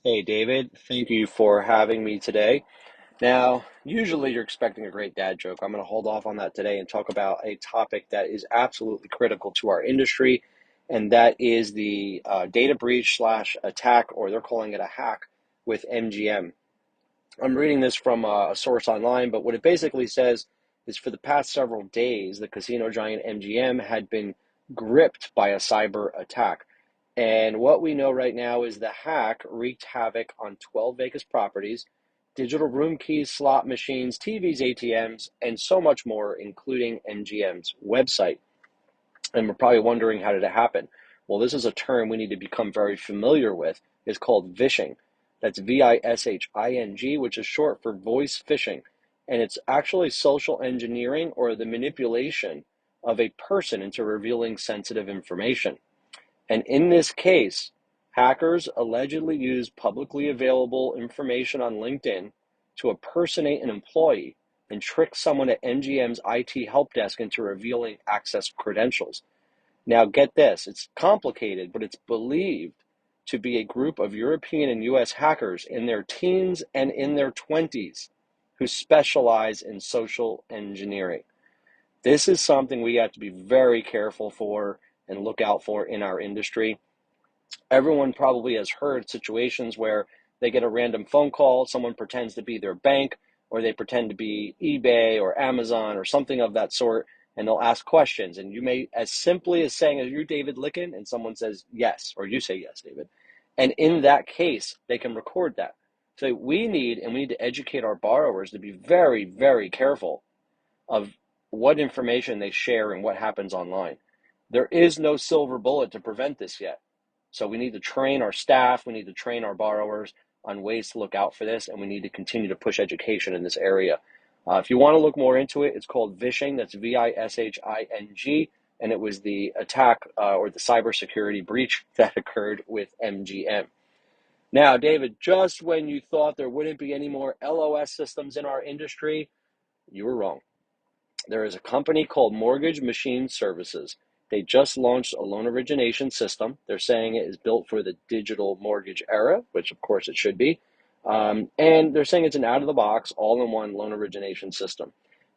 Hey, David, thank you for having me today. Now, usually you're expecting a great dad joke. I'm going to hold off on that today and talk about a topic that is absolutely critical to our industry, and that is the data breach slash attack, or they're calling it a hack with MGM. I'm reading this from a source online, but what it basically says is for the past several days, the casino giant MGM had been gripped by a cyber attack. And what we know right now is the hack wreaked havoc on 12 Vegas properties, digital room keys, slot machines, TVs, ATMs, and so much more, including MGM's website. And we're probably wondering, how did it happen? Well, this is a term we need to become very familiar with. It's called vishing. That's VISHING, which is short for voice phishing. And it's actually social engineering, or the manipulation of a person into revealing sensitive information. And in this case, hackers allegedly used publicly available information on LinkedIn to impersonate an employee and trick someone at MGM's IT help desk into revealing access credentials. Now, get this, it's complicated, but it's believed to be a group of European and US hackers in their teens and in their 20s who specialize in social engineering. This is something we have to be very careful for and look out for in our industry. Everyone probably has heard situations where they get a random phone call, someone pretends to be their bank, or they pretend to be eBay or Amazon or something of that sort, and they'll ask questions. And you may, as simply as saying, "Are you David Lykken?" And someone says yes, or you say yes, David. And in that case, they can record that. So we need to educate our borrowers to be very, very careful of what information they share and what happens online. There is no silver bullet to prevent this yet. So we need to train our staff, we need to train our borrowers on ways to look out for this, and we need to continue to push education in this area. If you want to look more into it, it's called vishing. That's VISHING, and it was the attack or the cybersecurity breach that occurred with MGM. Now, David, just when you thought there wouldn't be any more LOS systems in our industry, you were wrong. There is a company called Mortgage Machine Services. They just launched a loan origination system. They're saying it is built for the digital mortgage era, which of course it should be. And they're saying it's an out-of-the-box, all-in-one loan origination system.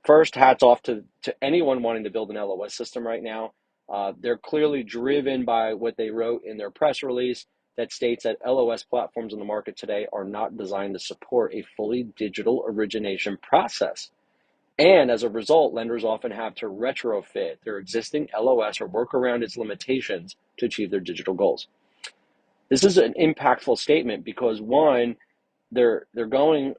First, hats off to anyone wanting to build an LOS system right now. They're clearly driven by what they wrote in their press release that states that LOS platforms in the market today are not designed to support a fully digital origination process. And as a result, lenders often have to retrofit their existing LOS or work around its limitations to achieve their digital goals. This is an impactful statement because, one, they're going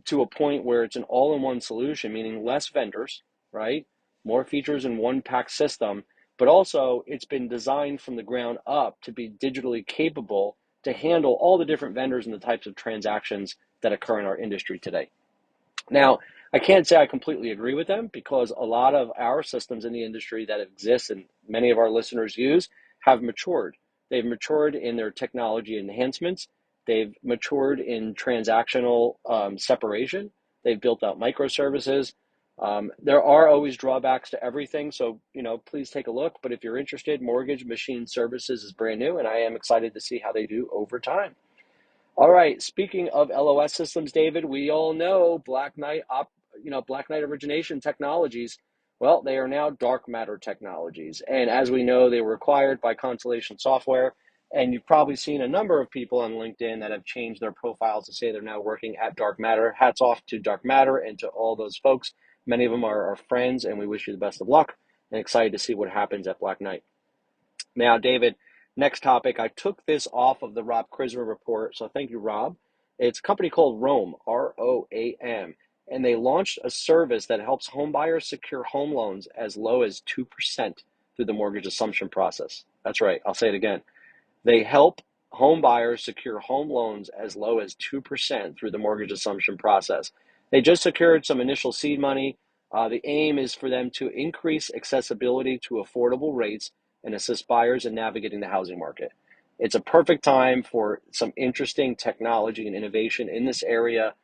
to a point where it's an all-in-one solution, meaning less vendors, right? More features in one pack system, but also it's been designed from the ground up to be digitally capable to handle all the different vendors and the types of transactions that occur in our industry today. Now, I can't say I completely agree with them because a lot of our systems in the industry that exist and many of our listeners use have matured. They've matured in their technology enhancements. They've matured in transactional separation. They've built out microservices. There are always drawbacks to everything, so please take a look. But if you're interested, Mortgage Machine Services is brand new, and I am excited to see how they do over time. All right. Speaking of LOS systems, David, we all know Black Knight origination technologies. Well, they are now dark matter technologies, and as we know, they were acquired by Constellation Software. And you've probably seen a number of people on LinkedIn that have changed their profiles to say they're now working at Dark Matter. Hats off to Dark Matter and to all those folks. Many of them are our friends, and we wish you the best of luck and excited to see what happens at Black Knight. Now, David, next topic. I took this off of the Rob Krismer report, so thank you, Rob. It's a company called Roam, ROAM, and they launched a service that helps homebuyers secure home loans as low as 2% through the mortgage assumption process. That's right, I'll say it again. They help home buyers secure home loans as low as 2% through the mortgage assumption process. They just secured some initial seed money. The aim is for them to increase accessibility to affordable rates and assist buyers in navigating the housing market. It's a perfect time for some interesting technology and innovation in this area.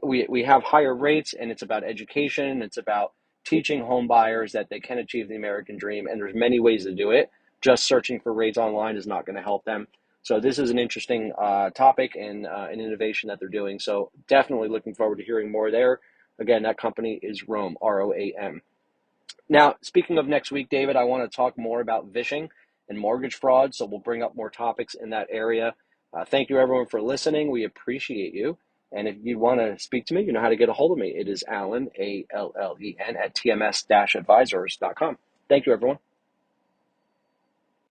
We have higher rates, and it's about education. It's about teaching home buyers that they can achieve the American dream, and there's many ways to do it. Just searching for rates online is not going to help them. So this is an interesting topic and an innovation that they're doing. So definitely looking forward to hearing more there. Again, that company is Roam, ROAM. Now, speaking of next week, David, I want to talk more about vishing and mortgage fraud. So we'll bring up more topics in that area. Thank you, everyone, for listening. We appreciate you. And if you want to speak to me, you know how to get a hold of me. It is Allen, Allen, at tms-advisors.com. Thank you, everyone.